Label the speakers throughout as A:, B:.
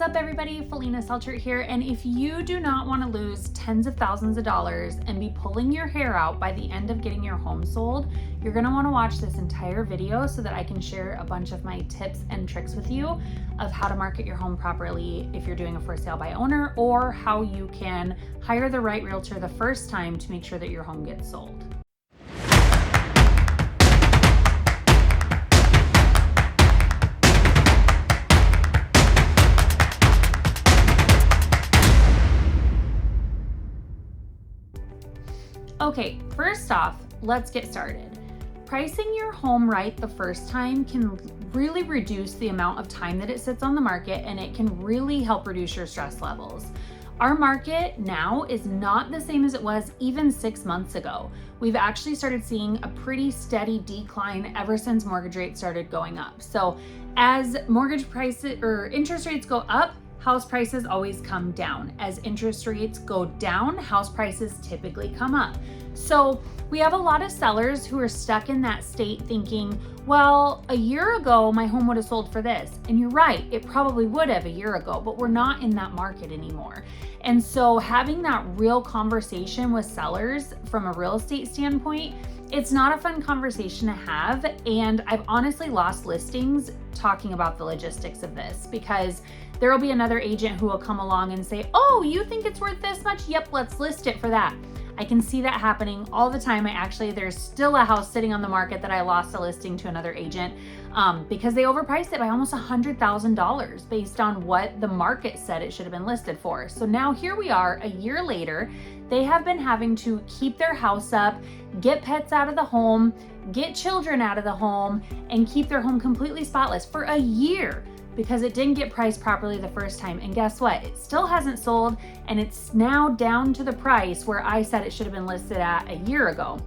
A: What's up everybody, Falina Selchert here, and if you do not want to lose tens of thousands of dollars and be pulling your hair out by the end of getting your home sold, you're going to want to watch this entire video so that I can share a bunch of my tips and tricks with you of how to market your home properly if you're doing a for sale by owner, or how you can hire the right realtor the first time to make sure that your home gets sold. Okay, first off, let's get started. Pricing your home right the first time can really reduce the amount of time that it sits on the market, and it can really help reduce your stress levels. Our market now is not the same as it was even 6 months ago. We've actually started seeing a pretty steady decline ever since mortgage rates started going up. So as mortgage prices or interest rates go up, house prices always come down. As interest rates go down, house prices typically come up. So we have a lot of sellers who are stuck in that state thinking, well, a year ago, my home would have sold for this. And you're right, it probably would have a year ago, but we're not in that market anymore. And so having that real conversation with sellers from a real estate standpoint, it's not a fun conversation to have. And I've honestly lost listings talking about the logistics of this, because there will be another agent who will come along and say, oh, you think it's worth this much? Yep, let's list it for that. I can see that happening all the time. There's still a house sitting on the market that I lost a listing to another agent because they overpriced it by almost $100,000 based on what the market said it should have been listed for. So now here we are a year later, they have been having to keep their house up, get pets out of the home, get children out of the home, and keep their home completely spotless for a year, because it didn't get priced properly the first time. And guess what? It still hasn't sold, and it's now down to the price where I said it should have been listed at a year ago.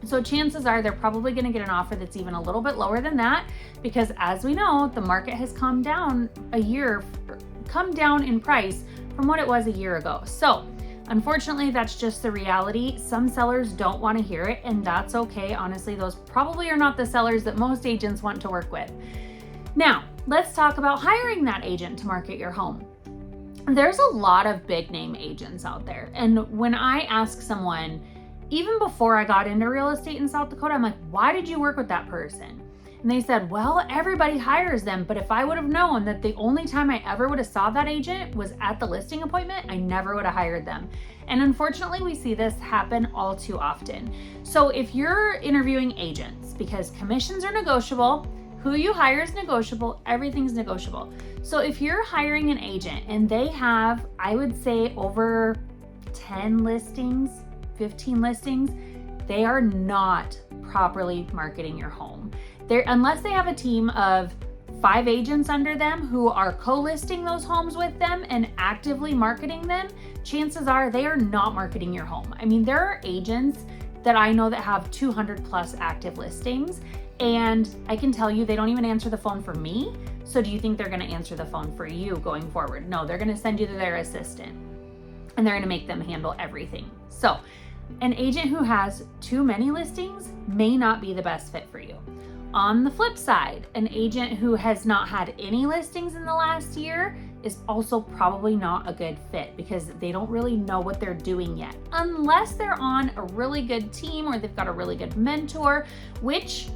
A: So chances are they're probably going to get an offer that's even a little bit lower than that, because as we know, the market has come down in price from what it was a year ago. So unfortunately, that's just the reality. Some sellers don't want to hear it, and that's okay. Honestly, those probably are not the sellers that most agents want to work with. Now, let's talk about hiring that agent to market your home. There's a lot of big name agents out there. And when I ask someone, even before I got into real estate in South Dakota, I'm like, why did you work with that person? And they said, well, everybody hires them, but if I would have known that the only time I ever would have saw that agent was at the listing appointment, I never would have hired them. And unfortunately, we see this happen all too often. So if you're interviewing agents, because commissions are negotiable, who you hire is negotiable, everything's negotiable. So if you're hiring an agent and they have, I would say, over 10 listings, 15 listings, they are not properly marketing your home. Unless they have a team of 5 agents under them who are co-listing those homes with them and actively marketing them, chances are they are not marketing your home. I mean, there are agents that I know that have 200 plus active listings, and I can tell you they don't even answer the phone for me. So do you think they're going to answer the phone for you going forward? No, they're going to send you to their assistant, and they're going to make them handle everything. So an agent who has too many listings may not be the best fit for you. On the flip side, an agent who has not had any listings in the last year is also probably not a good fit, because they don't really know what they're doing yet, unless they're on a really good team or they've got a really good mentor, which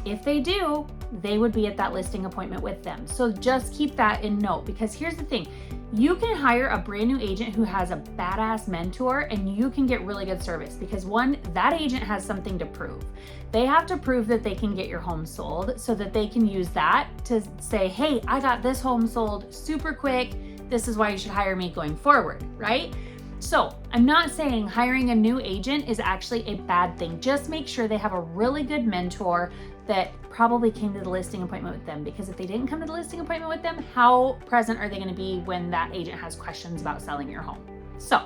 A: if they do, they would be at that listing appointment with them. So just keep that in note, because here's the thing. You can hire a brand new agent who has a badass mentor, and you can get really good service, because one, that agent has something to prove. They have to prove that they can get your home sold, so that they can use that to say, hey, I got this home sold super quick. This is why you should hire me going forward, right? So I'm not saying hiring a new agent is actually a bad thing. Just make sure they have a really good mentor that probably came to the listing appointment with them, because if they didn't come to the listing appointment with them, how present are they going to be when that agent has questions about selling your home? So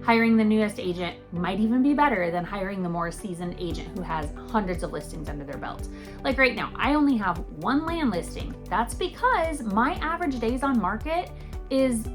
A: hiring the newest agent might even be better than hiring the more seasoned agent who has hundreds of listings under their belt. Like right now, I only have 1 land listing. That's because my average days on market is,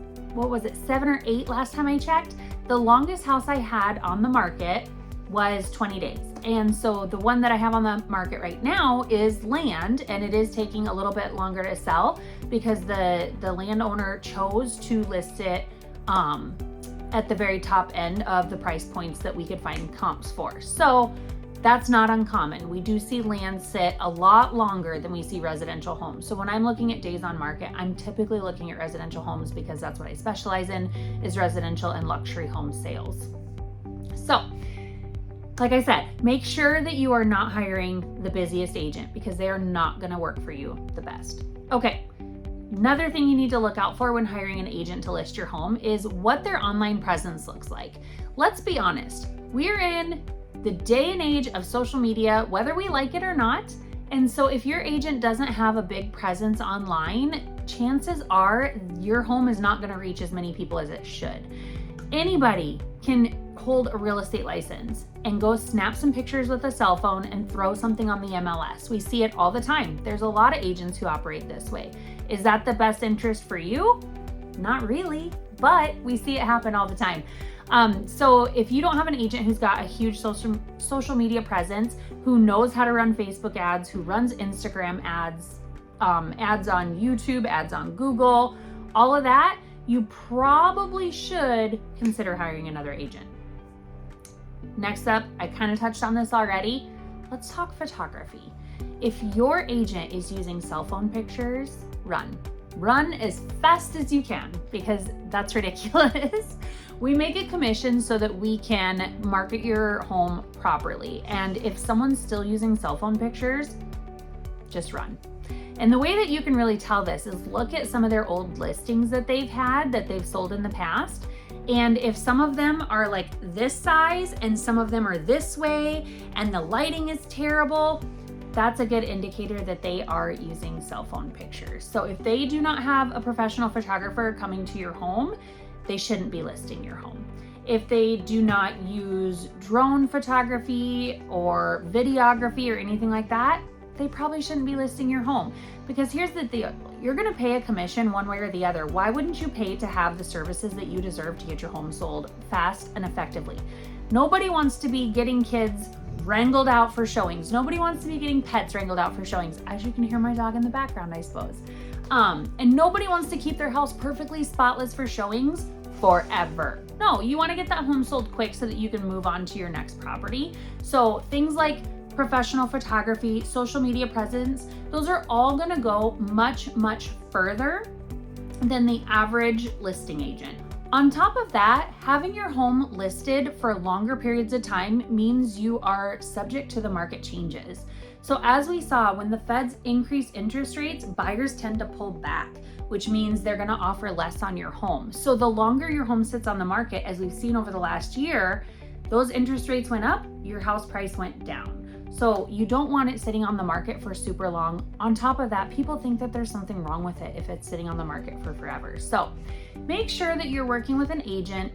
A: 7 or 8 last time I checked. The longest house I had on the market was 20 days. And so the one that I have on the market right now is land, and it is taking a little bit longer to sell because the landowner chose to list it at the very top end of the price points that we could find comps for. So that's not uncommon. We do see land sit a lot longer than we see residential homes. So when I'm looking at days on market, I'm typically looking at residential homes because that's what I specialize in, is residential and luxury home sales. So like I said, make sure that you are not hiring the busiest agent because they are not going to work for you the best. Okay. Another thing you need to look out for when hiring an agent to list your home is what their online presence looks like. Let's be honest. We're in the day and age of social media, whether we like it or not. And so if your agent doesn't have a big presence online, chances are your home is not going to reach as many people as it should. Anybody can hold a real estate license and go snap some pictures with a cell phone and throw something on the MLS. We see it all the time. There's a lot of agents who operate this way. Is that the best interest for you? Not really, but we see it happen all the time. So if you don't have an agent who's got a huge social media presence, who knows how to run Facebook ads, who runs Instagram ads, ads on YouTube, ads on Google, all of that, you probably should consider hiring another agent. Next up, I kind of touched on this already. Let's talk photography. If your agent is using cell phone pictures, run. Run as fast as you can because that's ridiculous. We make a commission so that we can market your home properly. And if someone's still using cell phone pictures, just run. And the way that you can really tell this is look at some of their old listings that they've had, that they've sold in the past. And if some of them are like this size and some of them are this way and the lighting is terrible, that's a good indicator that they are using cell phone pictures. So if they do not have a professional photographer coming to your home, they shouldn't be listing your home. If they do not use drone photography or videography or anything like that, they probably shouldn't be listing your home. Because here's the deal, you're gonna pay a commission one way or the other. Why wouldn't you pay to have the services that you deserve to get your home sold fast and effectively? Nobody wants to be getting kids wrangled out for showings. Nobody wants to be getting pets wrangled out for showings. As you can hear my dog in the background, I suppose. And nobody wants to keep their house perfectly spotless for showings forever. No, you wanna get that home sold quick so that you can move on to your next property. So things like professional photography, social media presence, those are all gonna go much, much further than the average listing agent. On top of that, having your home listed for longer periods of time means you are subject to the market changes. So as we saw, when the feds increase interest rates, buyers tend to pull back, which means they're gonna offer less on your home. So the longer your home sits on the market, as we've seen over the last year, those interest rates went up, your house price went down. So you don't want it sitting on the market for super long. On top of that, people think that there's something wrong with it if it's sitting on the market for forever. So make sure that you're working with an agent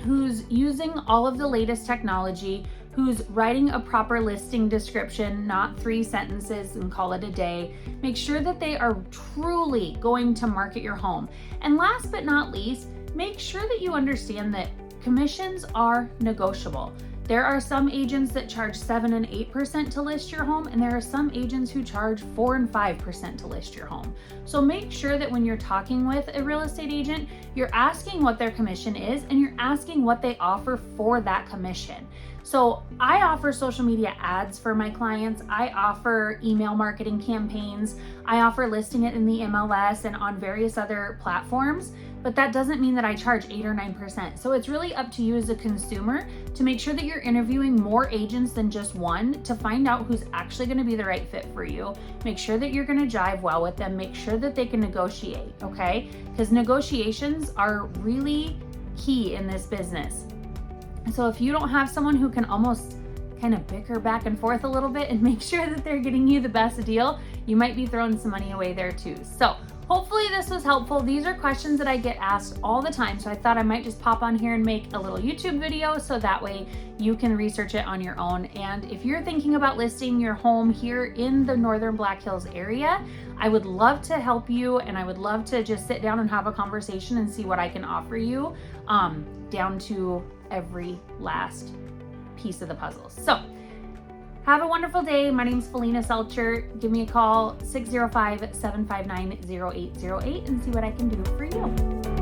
A: who's using all of the latest technology, who's writing a proper listing description, not 3 sentences and call it a day. Make sure that they are truly going to market your home. And last but not least, make sure that you understand that commissions are negotiable. There are some agents that charge 7 and 8% to list your home, and there are some agents who charge 4 and 5% to list your home. So make sure that when you're talking with a real estate agent, you're asking what their commission is and you're asking what they offer for that commission. So I offer social media ads for my clients. I offer email marketing campaigns. I offer listing it in the MLS and on various other platforms, but that doesn't mean that I charge 8 or 9%. So it's really up to you as a consumer to make sure that you're interviewing more agents than just one to find out who's actually gonna be the right fit for you. Make sure that you're gonna jive well with them. Make sure that they can negotiate, okay? Because negotiations are really key in this business. So if you don't have someone who can almost kind of bicker back and forth a little bit and make sure that they're getting you the best deal, you might be throwing some money away there too. So hopefully this was helpful. These are questions that I get asked all the time. So I thought I might just pop on here and make a little YouTube video so that way you can research it on your own. And if you're thinking about listing your home here in the Northern Black Hills area, I would love to help you and I would love to just sit down and have a conversation and see what I can offer you, down to every last piece of the puzzle. So have a wonderful day. My name's Falina Selchert. Give me a call, 605-759-0808, and see what I can do for you.